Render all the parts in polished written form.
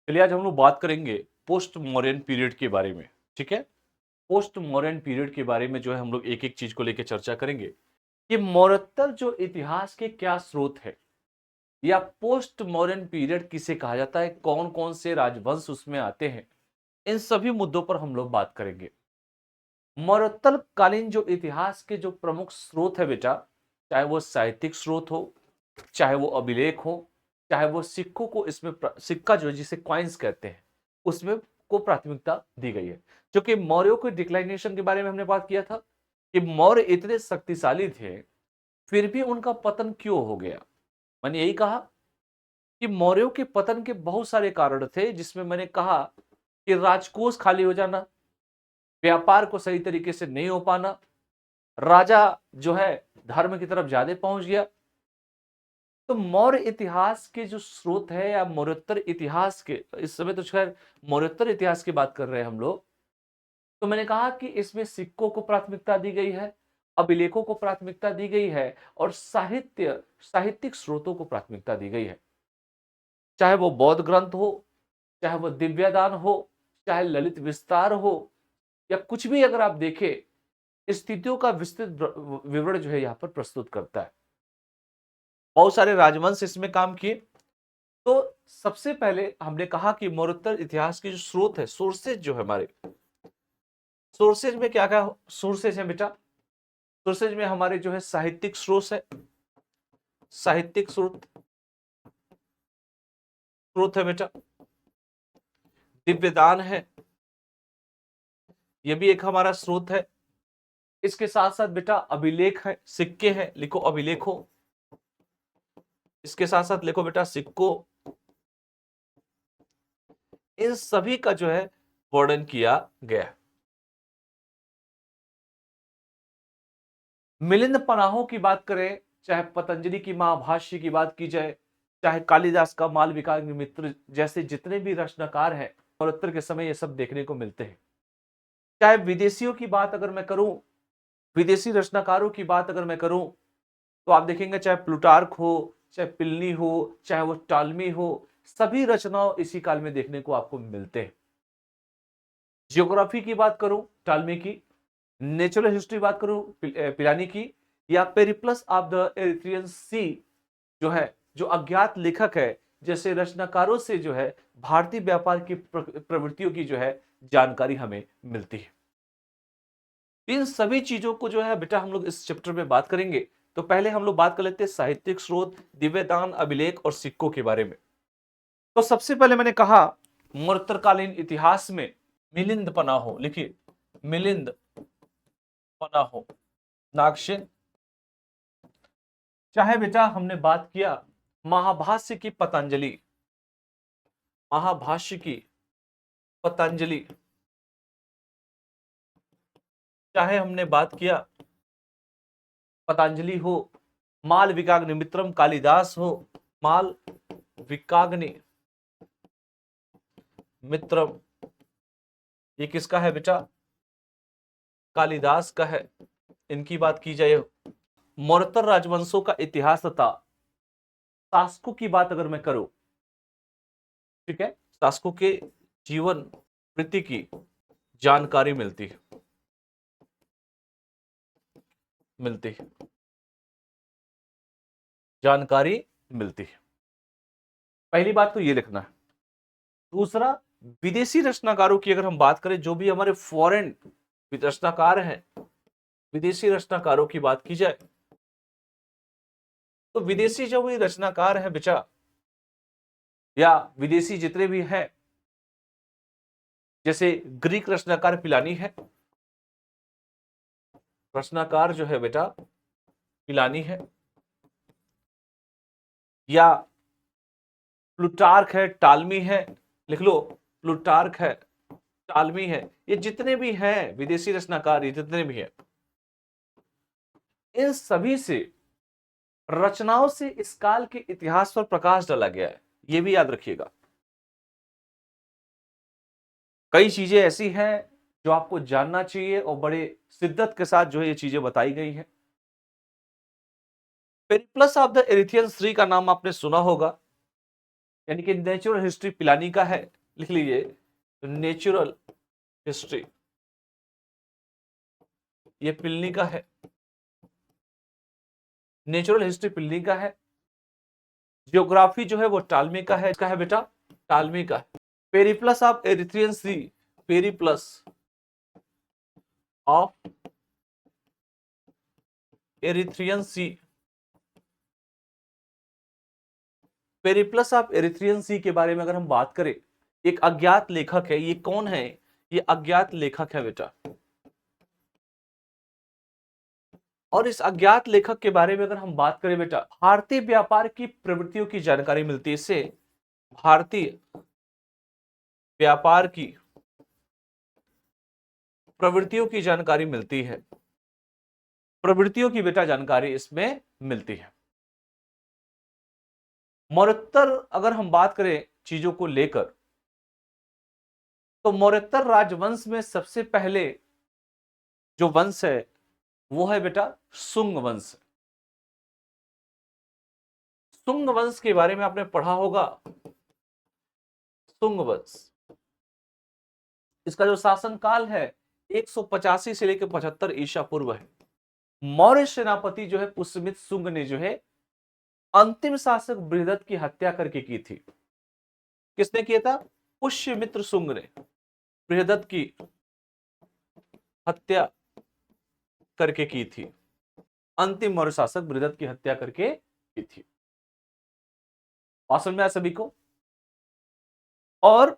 चलिए आज हम लोग बात करेंगे पोस्ट मॉडर्न पीरियड के बारे में। ठीक है, पोस्ट मॉडर्न पीरियड के बारे में जो है हम लोग एक एक चीज को लेकर चर्चा करेंगे कि मौर्योत्तर जो इतिहास के क्या स्रोत है, या पोस्ट मॉडर्न पीरियड किसे कहा जाता है, कौन कौन से राजवंश उसमें आते हैं, इन सभी मुद्दों पर हम लोग बात करेंगे। मौर्योत्तर कालीन जो इतिहास के जो प्रमुख स्रोत है बेटा, चाहे वो साहित्यिक स्रोत हो, चाहे वो अभिलेख हो, चाहे वो सिक्कों को इसमें सिक्का जो है जिसे कॉइन्स कहते हैं उसमें को प्राथमिकता दी गई है। क्योंकि मौर्यों के डिक्लाइनेशन के बारे में हमने बात किया था कि मौर्य इतने शक्तिशाली थे फिर भी उनका पतन क्यों हो गया। मैंने यही कहा कि मौर्यों के पतन के बहुत सारे कारण थे, जिसमें मैंने कहा कि राजकोष खाली हो जाना, व्यापार को सही तरीके से नहीं हो पाना, राजा जो है धर्म की तरफ ज्यादा पहुंच गया। तो मौर्य इतिहास के जो स्रोत है या मौर्योत्तर इतिहास के, इस समय तो खैर मौर्योत्तर इतिहास की बात कर रहे हैं हम लोग, तो मैंने कहा कि इसमें सिक्कों को प्राथमिकता दी गई है, अभिलेखों को प्राथमिकता दी गई है और साहित्यिक स्रोतों को प्राथमिकता दी गई है। चाहे वो बौद्ध ग्रंथ हो, चाहे वो दिव्यदान हो, चाहे ललित विस्तार हो, या कुछ भी अगर आप देखें, स्थितियों का विस्तृत विवरण जो है यहाँ पर प्रस्तुत करता है। बहुत सारे राजवंश इसमें काम किए। तो सबसे पहले हमने कहा कि मौर्योत्तर इतिहास के जो स्रोत है, सोर्सेज जो है हमारे, सोर्सेज में क्या क्या सोर्सेज है बेटा? सोर्सेज में हमारे जो है साहित्यिक स्रोत है, साहित्यिक स्रोत है बेटा, दिव्यदान है, ये भी एक हमारा स्रोत है। इसके साथ साथ बेटा अभिलेख है, सिक्के हैं, लिखो अभिलेखो, इसके साथ साथ लिखो बेटा सिक्को। इन सभी का जो है वर्णन किया गया। मिलिंद पनाहों की बात करें, चाहे पतंजलि की महाभाष्य की बात की जाए, चाहे कालिदास का मालविकाग्निमित्र जैसे जितने भी रचनाकार हैं, मरणोत्तर के समय ये सब देखने को मिलते हैं। चाहे विदेशियों की बात अगर मैं करूं, विदेशी रचनाकारों की बात अगर मैं करूं, तो आप देखेंगे चाहे प्लूटार्क हो, चाहे प्लिनी हो, चाहे वो टालमी हो, सभी रचनाओं इसी काल में देखने को आपको मिलते हैं। जियोग्राफी की बात करूं टालमी की, नेचुरल हिस्ट्री बात करूं पिलानी की, या पेरिप्लस ऑफ द एरिथ्रियन सी जो है, जो अज्ञात लेखक है, जैसे रचनाकारों से जो है भारतीय व्यापार की प्रवृत्तियों की जो है जानकारी हमें मिलती है। इन सभी चीजों को जो है बेटा हम लोग इस चैप्टर में बात करेंगे। तो पहले हम लोग बात कर लेते हैं साहित्यिक स्रोत, दिव्यदान, अभिलेख और सिक्कों के बारे में। तो सबसे पहले मैंने कहा मरुत्तरकालीन इतिहास में मिलिंद पनाहो, लिखिए मिलिंद पनाहो, नागसेन। चाहे बेटा हमने बात किया महाभाष्य की पतंजलि, महाभाष्य की पतंजलि, चाहे हमने बात किया पतंजलि हो, माल विकाग्निमित्रम कालिदास हो, माल विकाग्नि मित्रम, ये किसका है बेटा? कालिदास का है। इनकी बात की जाए, मौर्योत्तर राजवंशों का इतिहास तथा शासकों की बात अगर मैं करूं, ठीक है, शासकों के जीवन वृत्ति की जानकारी मिलती है, जानकारी मिलती है। पहली बात तो ये लिखना है। दूसरा, विदेशी रचनाकारों की अगर हम बात करें, जो भी हमारे फॉरेन रचनाकार हैं, विदेशी रचनाकारों की बात की जाए, तो विदेशी जो भी रचनाकार हैं बेटा, या विदेशी जितने भी हैं, जैसे ग्रीक रचनाकार पिलानी है, रचनाकार जो है बेटा पिलानी है, या प्लूटार्क है, टालमी है, लिख लो प्लूटार्क है, टालमी है, ये जितने भी हैं विदेशी रचनाकार, ये जितने भी हैं, इन सभी से रचनाओं से इस काल के इतिहास पर प्रकाश डाला गया है। यह भी याद रखिएगा। कई चीजें ऐसी हैं जो आपको जानना चाहिए और बड़े शिद्दत के साथ जो है ये चीजें बताई गई हैं। पेरिप्लस ऑफ द एरिथियन श्री का नाम आपने सुना होगा। यानी कि नेचुरल हिस्ट्री पिलानी का है, लिख लीजिए, तो नेचुरल हिस्ट्री ये पिलनी का है, नेचुरल हिस्ट्री पिलनी का है। जियोग्राफी जो है वो टालमी का है, इसका है बेटा टालमी का है। Periplus of Erythraean Sea, Periplus of Erythraean Sea, Periplus of Erythraean Sea के बारे में अगर हम बात करें, एक अज्ञात लेखक है, ये कौन है? ये अज्ञात लेखक है बेटा। और इस अज्ञात लेखक के बारे में अगर हम बात करें बेटा, भारतीय व्यापार की प्रवृत्तियों की जानकारी मिलती है इससे, भारतीय व्यापार की प्रवृत्तियों की जानकारी मिलती है, प्रवृत्तियों की बेटा जानकारी इसमें मिलती है। मौर्योत्तर अगर हम बात करें चीजों को लेकर, तो मौर्योत्तर राजवंश में सबसे पहले जो वंश है वो है बेटा सुंग वंश। सुंग वंश के बारे में आपने पढ़ा होगा, सुंग वंश, इसका जो शासन काल है 185 से लेकर 75 ईसा पूर्व है। मौर्य सेनापति जो है पुष्यमित्र शुंग ने जो है अंतिम शासक बृहदत्त की हत्या करके की थी। किसने किया था? पुष्यमित्र शुंग ने बृहदत्त की हत्या करके की थी, अंतिम मौर्य शासक बृहदत्त की हत्या करके की थी। समझ में आया सभी को? और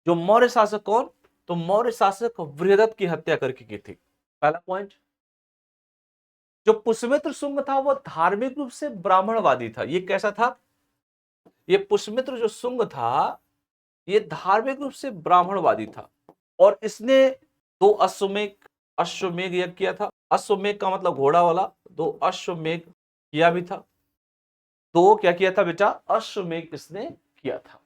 जो मौर्य शासक कौन? तो मौर्य शासक बृहदत्त की हत्या करके की थी। पहला पॉइंट। जो पुष्यमित्र शुंग था वो धार्मिक रूप से ब्राह्मणवादी था। ये कैसा था? ये पुष्यमित्र जो शुंग था ये धार्मिक रूप से ब्राह्मणवादी था, और इसने 2 अश्वमेध यज्ञ किया था। अश्वमेध का मतलब घोड़ा वाला, 2 अश्वमेध किया भी था। 2 क्या किया था बेटा? अश्वमेध इसने किया था।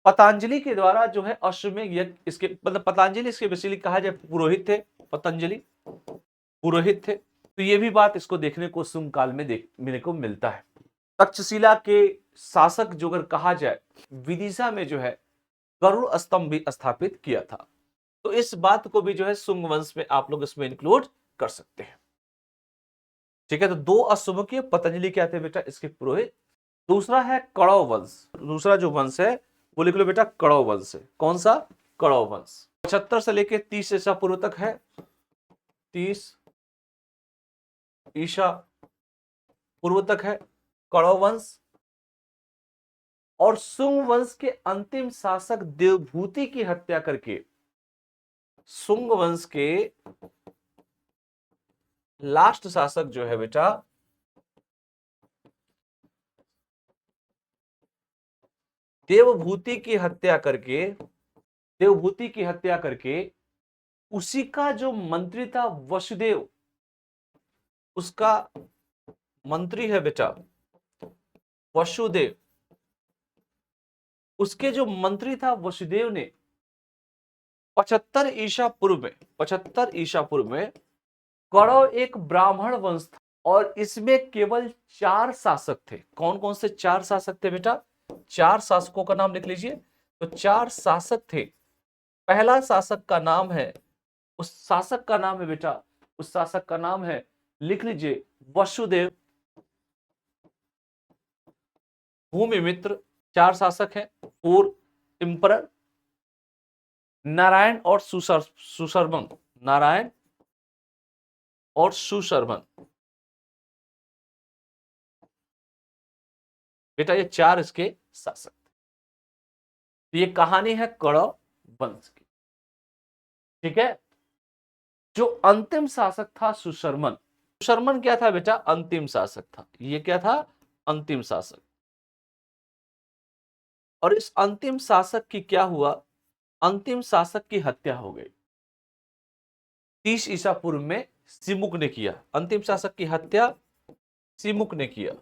पतंजलि के द्वारा जो है अश्वमेध यज्ञ, इसके मतलब पतंजलि इसके बेसिकली कहा जाए पुरोहित थे, पतंजलि पुरोहित थे। तो ये भी बात इसको देखने को शुंग काल में देखने को मिलता है। तक्षशिला के शासक जो अगर कहा जाए, विदिशा में जो है गरुड़ स्तंभ भी स्थापित किया था। तो इस बात को भी जो है शुंग वंश में आप लोग इसमें इंक्लूड कर सकते हैं। ठीक है, तो 2 अश्वों के पतंजलि क्या थे बेटा? इसके पुरोहित। दूसरा है कणव वंश। दूसरा जो वंश है वो लिख लो बेटा कणव वंश है। कौन सा? कणव वंश। 75 से लेकर 30 ईसा पूर्व तक है, 30 ईसा पूर्व तक है कणव वंश। और शुंग वंश के अंतिम शासक देवभूति की हत्या करके शुंग वंश के लास्ट शासक जो है बेटा देवभूति की हत्या करके उसी का जो मंत्री था वसुदेव, उसका मंत्री है बेटा वसुदेव, उसके जो मंत्री था वसुदेव ने 75 ईसा पूर्व में कणव एक ब्राह्मण वंश था, और इसमें केवल 4 शासक थे। कौन कौन से 4 शासक थे बेटा? 4 शासकों का नाम लिख लीजिए। तो 4 शासक थे। पहला शासक का नाम है, उस शासक का नाम है बेटा, उस शासक का नाम है, लिख लीजिए, वसुदेव भूमिमित्र। 4 शासक हैं, 4 एम्परर। नारायण और सुशर्मन, नारायण और सुशर्मन बेटा, ये 4 इसके शासक थे। तो ये कहानी है कणव वंश की। ठीक है, जो अंतिम शासक था सुशर्मन, सुशर्मन क्या था बेटा? अंतिम शासक था। ये क्या था? अंतिम शासक। और इस अंतिम शासक की क्या हुआ? अंतिम शासक की हत्या हो गई 30 ईसा पूर्व में सिमुक ने किया। अंतिम शासक की हत्या सिमुक ने किया।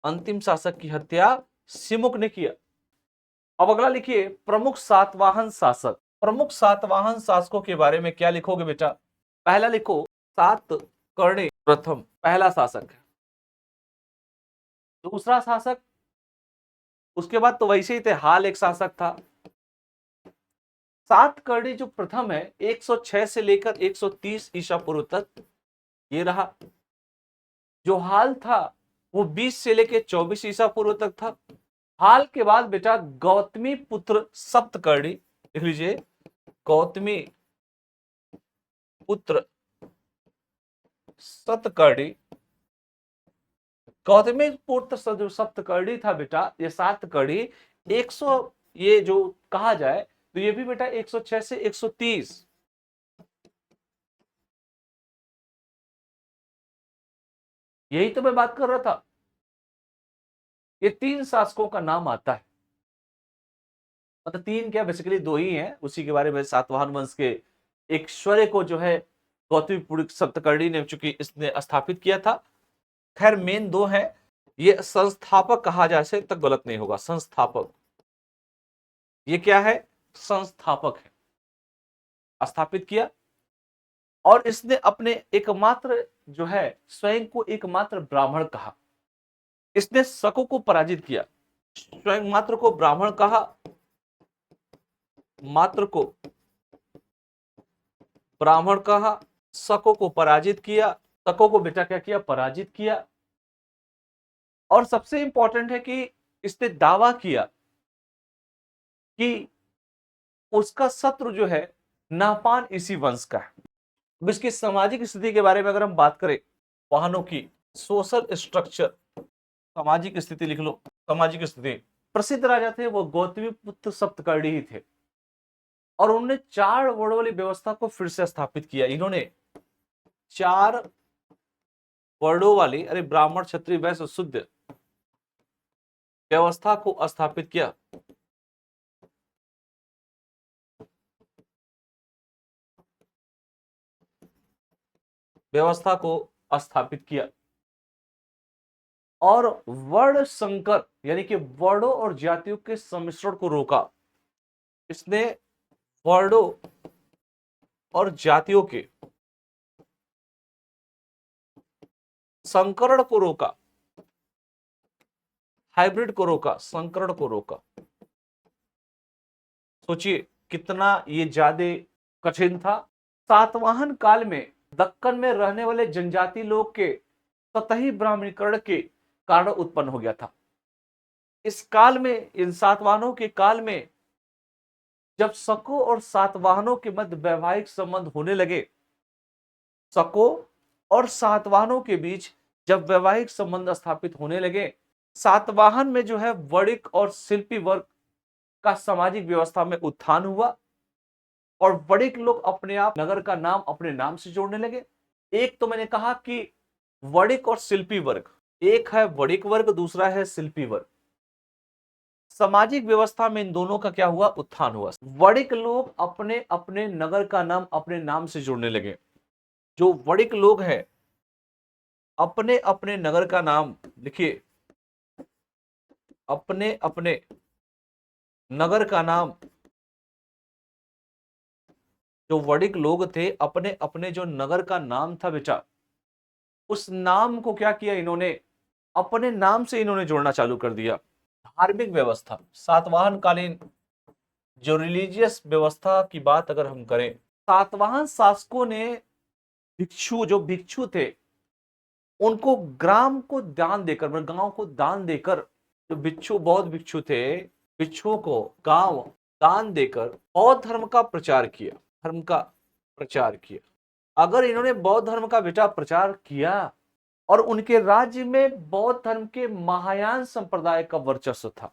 अंतिम शासक की हत्या सिमुक ने किया। अब अगला लिखिए प्रमुख सातवाहन शासक। प्रमुख सातवाहन शासकों के बारे में क्या लिखोगे बेटा? पहला लिखो 7 सातकर्णी प्रथम पहला शासक है। दूसरा शासक, उसके बाद तो वैसे ही थे, हाल एक शासक था। सातकर्णी जो प्रथम है 106 से लेकर 130 ईसा पूर्व तक ये रहा। जो हाल था वो 20 से लेकर 24 ईसा पूर्व तक था। हाल के बाद बेटा गौतमी पुत्र सप्तकर्णी, लिख लीजिए, गौतमी पुत्र सप्तकर्णी। गौतमी पुत्र जो सप्तकर्णी था बेटा, ये सातकर्णी 100, ये जो कहा जाए तो ये भी बेटा 106 से 130, यही तो मैं बात कर रहा था। ये तीन शासकों का नाम आता है, मतलब तीन क्या, बेसिकली दो ही हैं, उसी के बारे में सातवाहन वंश के एक स्वरे को जो है गौतमीपुत्र सप्तकर्णी ने चूंकि इसने स्थापित किया था। खैर मेन दो है, ये संस्थापक कहा जाए से तक गलत नहीं होगा, संस्थापक। ये क्या है, संस्थापक है, स्थापित किया। और इसने अपने एकमात्र जो है स्वयं को एकमात्र ब्राह्मण कहा, इसने शकों को पराजित किया, स्वयं मात्र को ब्राह्मण कहा, मात्र को ब्राह्मण कहा, शकों को पराजित किया, शकों को बेटा क्या किया, पराजित किया। और सबसे इंपॉर्टेंट है कि इसने दावा किया कि उसका शत्रु जो है नाहपान इसी वंश का है। अब इसकी सामाजिक स्थिति के बारे में अगर हम बात करें, वाहनों की सोशल स्ट्रक्चर, सामाजिक स्थिति लिख लो, सामाजिक स्थिति। प्रसिद्ध राजा थे वो गौतमी पुत्र सप्तकर्णी ही थे, और उन्होंने 4 वर्णों वाली व्यवस्था को फिर से स्थापित किया। इन्होंने 4 वर्णों वाली, अरे ब्राह्मण क्षत्रिय वैश्य शूद्र व्यवस्था को स्थापित किया। व्यवस्था को स्थापित किया और वर्ण संकर यानी कि वर्णों और जातियों के सम्मिश्रण को रोका। इसने वर्णों और जातियों के संकरण को रोका, हाइब्रिड को रोका, संकरण को रोका। सोचिए कितना ये ज्यादा कठिन था। सातवाहन काल में दक्कन में रहने वाले जनजाति लोग के सतही ब्राह्मणीकरण के कारण उत्पन्न हो गया था। इस काल में, इन सातवाहनों के काल में, जब शकों और सातवाहनों के मध्य वैवाहिक संबंध होने लगे, शकों और सातवाहनों के बीच जब वैवाहिक संबंध स्थापित होने लगे, सातवाहन में जो है वणिक और शिल्पी वर्ग का सामाजिक व्यवस्था में उत्थान हुआ और वणिक लोग अपने आप नगर का नाम अपने नाम से जोड़ने लगे। एक तो मैंने कहा कि वणिक और शिल्पी वर्ग, एक है वणिक वर्ग, दूसरा है शिल्पी वर्ग। सामाजिक व्यवस्था में इन दोनों का क्या हुआ, उत्थान हुआ। वणिक लोग अपने अपने नगर का नाम अपने नाम से जोड़ने लगे। जो वणिक लोग हैं अपने अपने नगर का नाम, लिखिए, अपने अपने नगर का नाम, जो वणिक लोग थे अपने अपने जो नगर का नाम था बेटा, उस नाम को क्या किया इन्होंने, अपने नाम से इन्होंने जोड़ना चालू कर दिया। धार्मिक व्यवस्था, सातवाहन कालीन जो रिलीजियस व्यवस्था की बात अगर हम करें, सातवाहन शासकों ने भिक्षु, जो भिक्षु थे उनको ग्राम को दान देकर, मतलब गांव को दान देकर, जो भिक्षु बौद्ध भिक्षु थे, भिक्षुओं को गांव दान देकर बौद्ध धर्म का प्रचार किया, धर्म का प्रचार किया। अगर इन्होंने बौद्ध धर्म का बेटा प्रचार किया और उनके राज्य में बौद्ध धर्म के महायान संप्रदाय का वर्चस्व था,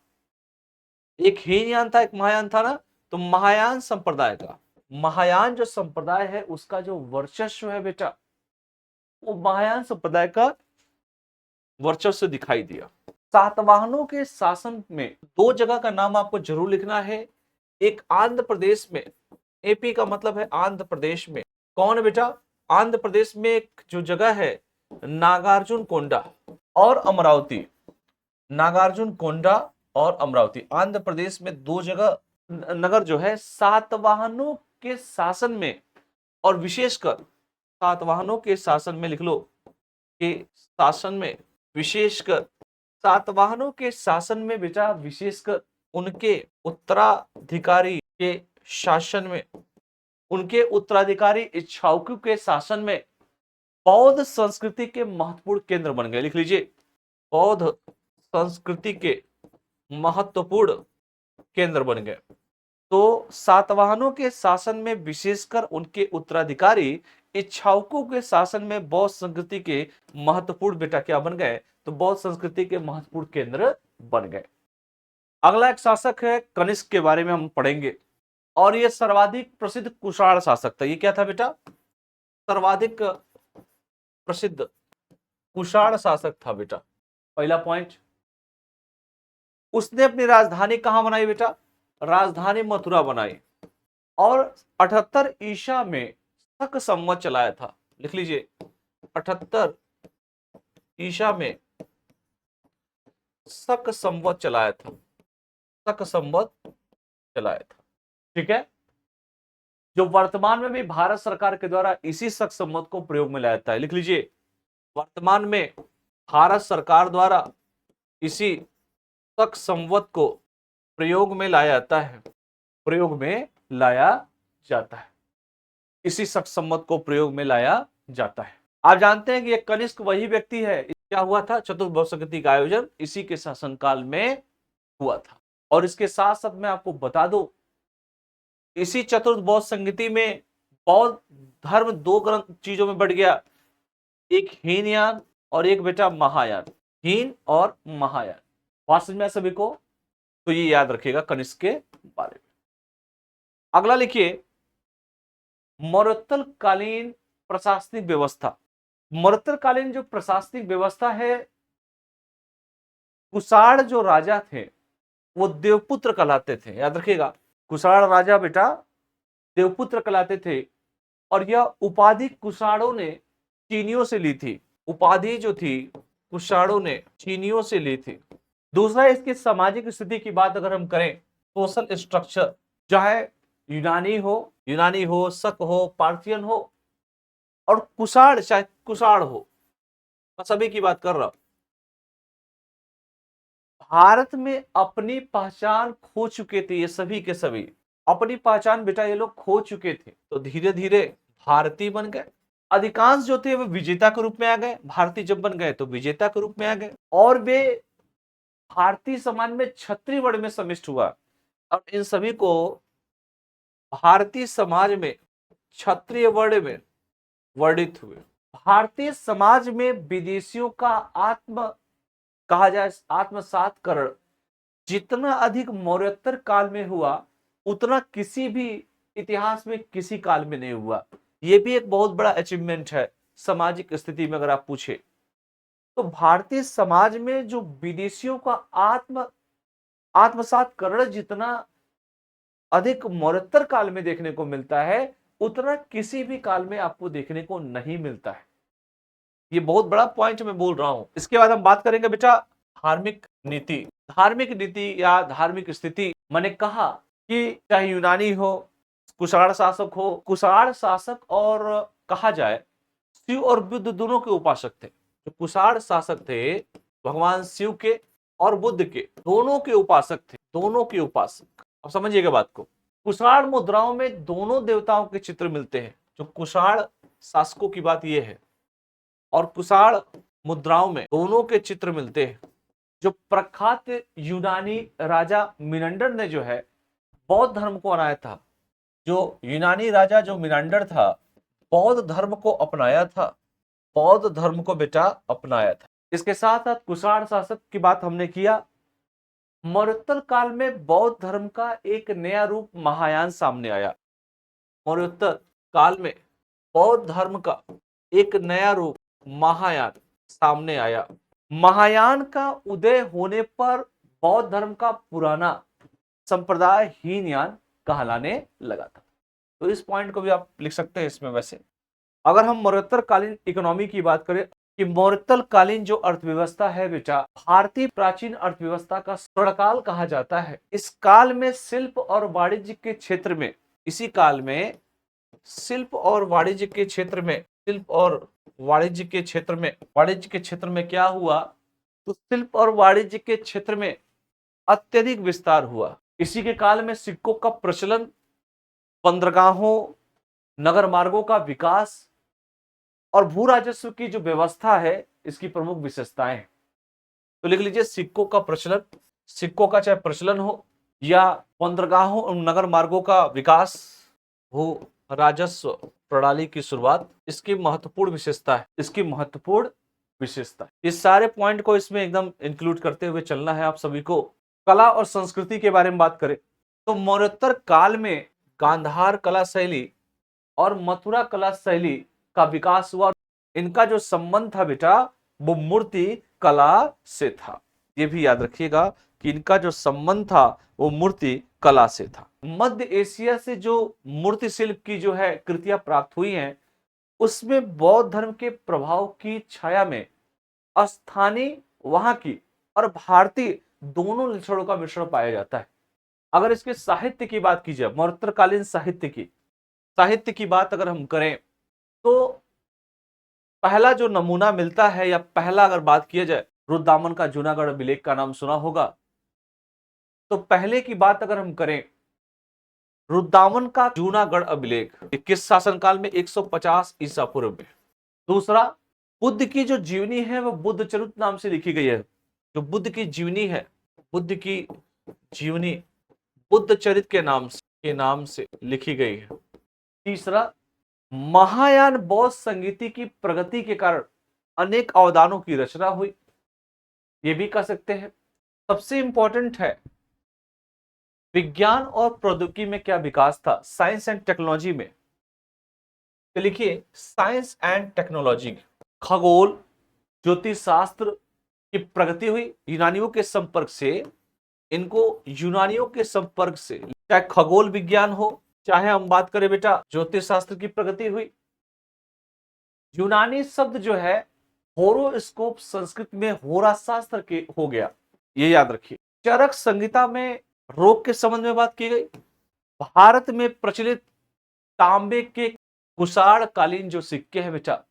एक हीनयान था एक महायान था ना, तो महायान संप्रदाय का, महायान जो संप्रदाय है उसका जो वर्चस्व है बेटा, वो महायान संप्रदाय का वर्चस्व दिखाई दिया। सातवाहनों के शासन में 2 जगह का नाम आपको जरूर लिखना है। एक आंध्र प्रदेश में, एपी का मतलब है आंध्र प्रदेश में, कौन बेटा, आंध्र प्रदेश में एक जो जगह है नागार्जुन कोंडा और अमरावती, नागार्जुन कोंडा और अमरावती। आंध्र प्रदेश में 2 जगह नगर जो है सातवाहनों के शासन में और विशेषकर सातवाहनों के शासन में लिख लो कि शासन में विशेषकर सातवाहनों के शासन में बेटा विशेषकर उनके उत्तराधिकारी के शासन में, उनके उत्तराधिकारी इक्ष्वाकु के शासन में बौद्ध संस्कृति के महत्वपूर्ण केंद्र बन गए। लिख लीजिए, बौद्ध संस्कृति के महत्वपूर्ण केंद्र बन गए। तो सातवाहनों के शासन में विशेषकर उनके उत्तराधिकारी इक्ष्वाकु के शासन में बौद्ध संस्कृति के महत्वपूर्ण बेटा क्या बन गए, तो बौद्ध संस्कृति के महत्वपूर्ण केंद्र बन गए। अगला एक शासक है कनिष्क, के बारे में हम पढ़ेंगे, और ये सर्वाधिक प्रसिद्ध कुषाण शासक था। ये क्या था बेटा, सर्वाधिक प्रसिद्ध कुषाण शासक था बेटा। पहला पॉइंट, उसने अपनी राजधानी कहां बनाई बेटा, राजधानी मथुरा बनाई, और 78 ईसा में शक संवत चलाया था। लिख लीजिए, 78 ईसा में शक संवत चलाया था, शक संवत चलाया था। ठीक है, जो वर्तमान में भी भारत सरकार के द्वारा इसी शक संवत को प्रयोग में लाया जाता है। लिख लीजिए, वर्तमान में भारत सरकार द्वारा इसी शक संवत को प्रयोग में लाया जाता है, प्रयोग में लाया जाता है, इसी शक संवत को प्रयोग में लाया जाता है। आप जानते हैं कि ये कनिष्क वही व्यक्ति है, क्या हुआ था, चतुर्थ बौद्ध संस्कृति का आयोजन इसी के शासनकाल में हुआ था। और इसके साथ साथ मैं आपको बता दूं, इसी चतुर्थ बौद्ध संस्कृति में बौद्ध धर्म दो ग्रंथ चीजों में बढ़ गया, एक हीनयान और एक बेटा महायान। हीन और महायान बात समझ में सभी को, तो ये याद रखिएगा कनिष्क के बारे में। अगला लिखिए, मौर्योत्तर कालीन प्रशासनिक व्यवस्था। मौर्योत्तर कालीन जो प्रशासनिक व्यवस्था है, कुषाण जो राजा थे वो देवपुत्र कहलाते थे। याद रखिएगा, कुषाण राजा बेटा देवपुत्र कहलाते थे, और यह उपाधि कुषाणों ने चीनियों से ली थी। उपाधि जो थी कुषाणों ने चीनियों से ली थी। दूसरा, इसकी सामाजिक स्थिति की बात अगर हम करें, सोशल स्ट्रक्चर, चाहे यूनानी हो, शक हो, पार्थियन हो, और कुषाण चाहे कुषाण हो, मैं सभी की बात कर रहा हूं, भारत में अपनी पहचान खो चुके थे। ये सभी के सभी अपनी पहचान बेटा ये लोग खो चुके थे, तो धीरे धीरे भारतीय बन गए। अधिकांश जो थे वो विजेता के रूप में आ गए। भारतीय जब बन गए तो विजेता के रूप में आ गए, और वे भारतीय समाज में क्षत्रिय वर्ण में सम्मिलित हुआ, और इन सभी को भारतीय समाज में क्षत्रिय वर्ण में वर्णित हुए। भारतीय समाज में विदेशियों का कहा जाए आत्मसातकरण जितना अधिक मौर्योत्तर काल में हुआ, उतना किसी भी इतिहास में किसी काल में नहीं हुआ। यह भी एक बहुत बड़ा अचीवमेंट है सामाजिक स्थिति में। अगर आप पूछे तो भारतीय समाज में जो विदेशियों का आत्मसातकरण जितना अधिक मौर्योत्तर काल में देखने को मिलता है, उतना किसी भी काल में आपको देखने को नहीं मिलता है। ये बहुत बड़ा पॉइंट मैं बोल रहा हूं। इसके बाद हम बात करेंगे बेटा धार्मिक नीति। धार्मिक नीति या धार्मिक स्थिति, मैंने कहा कि चाहे यूनानी हो, कुषाण शासक हो, कुषाण शासक और कहा जाए शिव और बुद्ध दोनों के उपासक थे। जो कुषाण शासक थे भगवान शिव के और बुद्ध के दोनों के उपासक थे, दोनों के उपासक। अब समझिएगा बात को। कुषाण मुद्राओं में दोनों देवताओं के चित्र मिलते हैं। जो कुषाण शासकों की बात यह है, और कुषाण मुद्राओं में दोनों के चित्र मिलते हैं। जो प्रख्यात यूनानी राजा मिनंडर ने जो है बौद्ध धर्म को अपनाया था। जो यूनानी राजा जो मिनंडर था, बौद्ध धर्म को अपनाया था, बौद्ध धर्म को बेटा अपनाया था। इसके साथ साथ कुषाण शासक की बात हमने किया। मौर्योत्तर काल में बौद्ध धर्म का एक नया रूप महायान सामने आया। मौर्योत्तर काल में बौद्ध धर्म का एक नया रूप महायान सामने आया। महायान का उदय होने पर बौद्ध धर्म का पुराना संप्रदाय हीनयान कहलाने लगा था। तो इस पॉइंट को भी आप लिख सकते हैं इसमें। वैसे अगर हम मौर्योत्तर कालीन इकोनॉमी की बात करें कि मौर्योत्तर कालीन जो अर्थव्यवस्था है बेटा, भारतीय प्राचीन अर्थव्यवस्था का स्वर्णकाल कहा जाता है। इस काल में शिल्प और वाणिज्य के क्षेत्र में, इसी काल में शिल्प और वाणिज्य के क्षेत्र में शिल्प और वाणिज्य के क्षेत्र में क्या हुआ, तो शिल्प और वाणिज्य के क्षेत्र में अत्यधिक विस्तार हुआ। इसी के काल में सिक्कों का प्रचलन, बंदरगाहों, नगर मार्गों का विकास और भू राजस्व की जो व्यवस्था है, इसकी प्रमुख विशेषताएं हैं। तो लिख लीजिए, सिक्कों का प्रचलन, सिक्कों का चाहे प्रचलन हो या बंदरगाहों और नगर मार्गों का विकास, भू राजस्व प्रणाली की शुरुआत, इसकी महत्वपूर्ण विशेषता है, इसकी महत्वपूर्ण विशेषता। इस सारे पॉइंट को इसमें एकदम इंक्लूड करते हुए चलना है आप सभी को। कला और संस्कृति के बारे में बात करें तो मौर्योत्तर काल में गांधार कला शैली और मथुरा कला शैली का विकास हुआ। इनका जो संबंध था बेटा, वो मूर्ति कला से था। ये भी याद रखिएगा कि इनका जो संबंध था वो मूर्ति कला से था। मध्य एशिया से जो मूर्ति शिल्प की जो है कृतियां प्राप्त हुई हैं, उसमें बौद्ध धर्म के प्रभाव की छाया में स्थानीय, वहां की और भारतीय दोनों लक्षणों का मिश्रण पाया जाता है। अगर इसके साहित्य की बात की जाए, मौर्योत्तरकालीन साहित्य की बात अगर हम करें तो पहला जो नमूना मिलता है, या पहला अगर बात किया जाए, रुद्रदामन का जूनागढ़ अभिलेख का नाम सुना होगा। तो पहले की बात अगर हम करें, रुद्रदामन का जूनागढ़ अभिलेख किस शासनकाल में, 150 ईसा पूर्व में। दूसरा, बुद्ध की जो जीवनी है वो बुद्ध चरित नाम से लिखी गई है। जो बुद्ध की जीवनी है, बुद्ध की जीवनी बुद्ध चरित के नाम से लिखी गई है। तीसरा, महायान बौद्ध संगीति की प्रगति के कारण अनेक अवदानों की रचना हुई, ये भी कह सकते हैं। सबसे इंपॉर्टेंट है, विज्ञान और प्रौद्योगिकी में क्या विकास था, साइंस एंड टेक्नोलॉजी में। तो लिखिए, साइंस एंड टेक्नोलॉजी, खगोल, ज्योतिष शास्त्र की प्रगति हुई यूनानियों के संपर्क से। चाहे खगोल विज्ञान हो, चाहे हम बात करें बेटा ज्योतिष शास्त्र की प्रगति हुई। यूनानी शब्द जो है होरोस्कोप संस्कृत में होरा शास्त्र के हो गया, ये याद रखिए। चरक संहिता में रोग के संबंध में बात की गई। भारत में प्रचलित तांबे के कुषाण कालीन जो सिक्के हैं बेटा,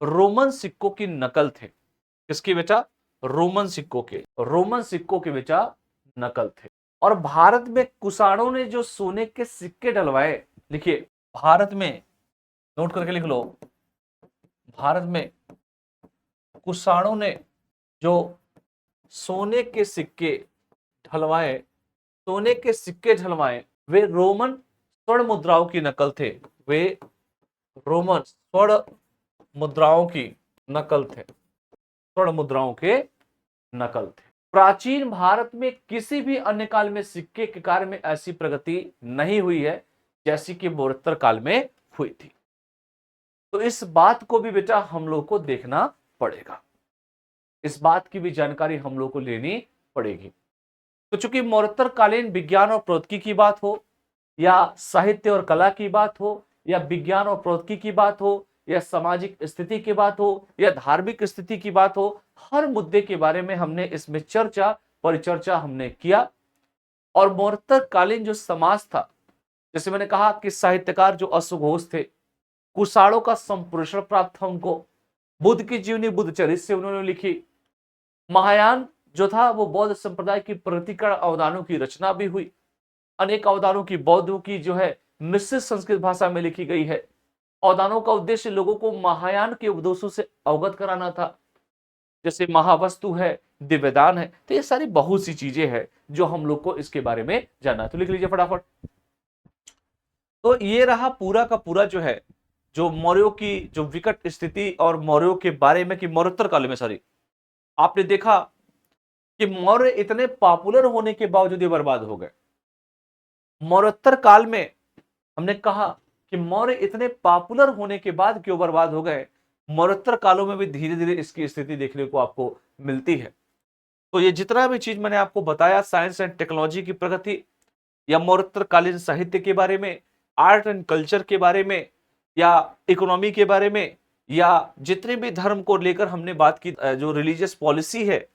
रोमन सिक्कों की नकल थे। किसकी बेटा, रोमन सिक्कों के बेटा नकल थे। और भारत में कुषाणों ने जो सोने के सिक्के डलवाए, लिखिए भारत में, नोट करके लिख लो, भारत में कुषाणों ने जो सोने के सिक्के ढलवाए, वे रोमन स्वर्ण मुद्राओं की नकल थे। प्राचीन भारत में किसी भी अन्य काल में सिक्के के कार्य में ऐसी प्रगति नहीं हुई है जैसी कि मौर्योत्तर काल में हुई थी। तो इस बात को भी बेटा हम लोग को देखना पड़ेगा, इस बात की भी जानकारी हम लोग को लेनी पड़ेगी। तो चूंकि मौर्योत्तर कालीन विज्ञान और प्रौद्योगिकी की बात हो, या साहित्य और कला की बात हो, या विज्ञान और प्रौद्योगिकी की बात हो, या सामाजिक स्थिति की बात हो, या धार्मिक स्थिति की बात हो, हर मुद्दे के बारे में हमने इसमें परिचर्चा हमने किया। और मौर्योत्तर कालीन जो समाज था, जैसे मैंने कहा कि साहित्यकार जो अश्वघोष थे, कुषाणों का संप्रेषण प्राप्त था उनको, बुद्ध की जीवनी बुद्ध चरित से उन्होंने लिखी। महायान जो था वो बौद्ध संप्रदाय की प्रगतिकर अवदानों की रचना भी हुई। अनेक अवदानों की बौद्धों की जो है मिश्रित संस्कृत भाषा में लिखी गई है। अवदानों का उद्देश्य लोगों को महायान के उपदेशों से अवगत कराना था, जैसे महावस्तु है, दिव्यदान है। तो ये सारी बहुत सी चीजें हैं जो हम लोग को इसके बारे में जानना है। तो लिख लीजिए फटाफट। तो ये रहा पूरा का पूरा जो है, जो मौर्यों की जो विकट स्थिति और मौर्यों के बारे में, कि मौर्योत्तर काल में आपने देखा कि मौर्य इतने पॉपुलर होने के बावजूद ये बर्बाद हो गए। मौर्योत्तर काल में हमने कहा कि मौर्य इतने पॉपुलर होने के बाद क्यों बर्बाद हो गए। मौर्योत्तर कालों में भी धीरे धीरे इसकी स्थिति देखने को आपको मिलती है। तो ये जितना भी चीज मैंने आपको बताया, साइंस एंड टेक्नोलॉजी की प्रगति, या मौर्योत्तर कालीन साहित्य के बारे में, आर्ट एंड कल्चर के बारे में, या इकोनॉमी के बारे में, या जितने भी धर्म को लेकर हमने बात की, जो रिलीजियस पॉलिसी है,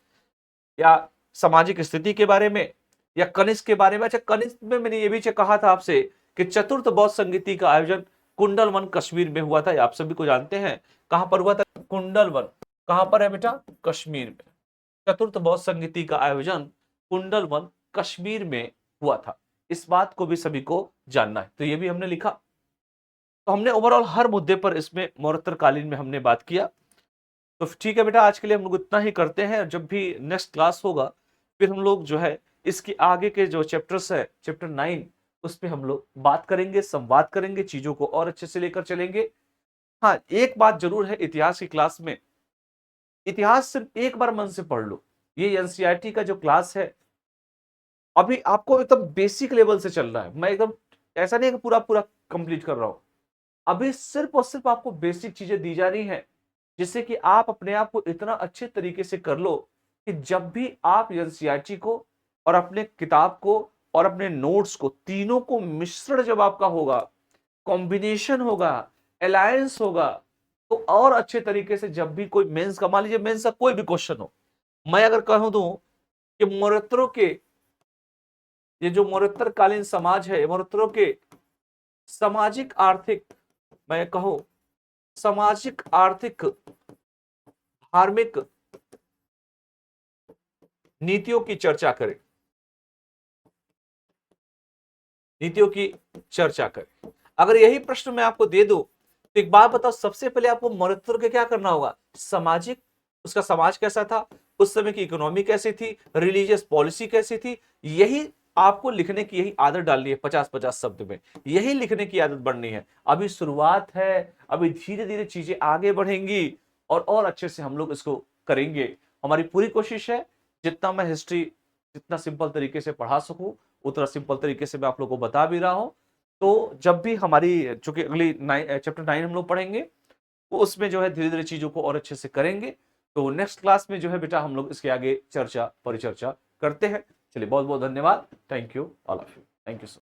या सामाजिक स्थिति के बारे में, या कनिष्क के बारे में। अच्छा, कनिष्क में मैंने ये भी कहा था आपसे कि चतुर्थ बौद्ध संगीति का आयोजन कुंडल वन कश्मीर में हुआ था, आप सभी को जानते हैं। कहां पर हुआ था कुंडल वन? कहां पर है बेटा? कश्मीर में। चतुर्थ बौद्ध संगीति का आयोजन कुंडल वन कश्मीर में हुआ था। इस बात को भी सभी को जानना है, तो ये भी हमने लिखा। तो हमने ओवरऑल हर मुद्दे पर इसमें मौर्योत्तर कालीन में हमने बात किया। तो ठीक है बेटा, आज के लिए हम लोग इतना ही करते हैं। जब भी नेक्स्ट क्लास होगा फिर हम लोग जो है इसके आगे के जो चैप्टर्स है, चैप्टर 9, उस पे हम लोग बात करेंगे, संवाद करेंगे, चीजों को और अच्छे से लेकर चलेंगे। हाँ, एक बात जरूर है इतिहास की क्लास में, इतिहास सिर्फ एक बार मन से पढ़ लो। ये एनसीईआरटी का जो क्लास है अभी आपको एकदम बेसिक लेवल से चल रहा है। मैं एकदम ऐसा नहीं है कि पूरा पूरा कंप्लीट कर रहा हूं। अभी सिर्फ और सिर्फ आपको बेसिक चीजें दी जा रही हैं, जिससे कि आप अपने आप को इतना अच्छे तरीके से कर लो कि जब भी आप एनसीईआरटी को और अपने किताब को और अपने नोट्स को, तीनों को मिश्रण जब आपका होगा, कॉम्बिनेशन होगा, अलायंस होगा, तो और अच्छे तरीके से जब भी कोई मेंस का, मान लीजिए मेंस का कोई भी क्वेश्चन हो, मैं अगर कहूं दूं कि मौर्योत्तरों के, ये जो मौर्योत्तर कालीन समाज है, मौर्योत्तरों के सामाजिक आर्थिक, मैं कहूं सामाजिक आर्थिक धार्मिक नीतियों की चर्चा करें, नीतियों की चर्चा करें। अगर यही प्रश्न मैं आपको दे दूं तो एक बात बताओ, सबसे पहले आपको मौर्योत्तर के क्या करना होगा? सामाजिक, उसका समाज कैसा था, उस समय की इकोनॉमी कैसी थी, रिलीजियस पॉलिसी कैसी थी, यही आपको लिखने की, यही आदत डालनी है। 50-50 शब्द में यही लिखने की आदत बढ़नी है। अभी शुरुआत है, अभी धीरे धीरे चीजें आगे बढ़ेंगी और अच्छे से हम लोग इसको करेंगे। हमारी पूरी कोशिश है जितना मैं हिस्ट्री जितना सिंपल तरीके से पढ़ा सकूं उतना सिंपल तरीके से मैं आप लोगों को बता भी रहा हूं। तो जब भी हमारी, चूंकि अगली चैप्टर 9 हम लोग पढ़ेंगे, तो उसमें जो है धीरे धीरे चीजों को और अच्छे से करेंगे। तो नेक्स्ट क्लास में जो है बेटा हम लोग इसके आगे चर्चा परिचर्चा करते हैं। चलिए, बहुत बहुत धन्यवाद। Thank you all of you. Thank you so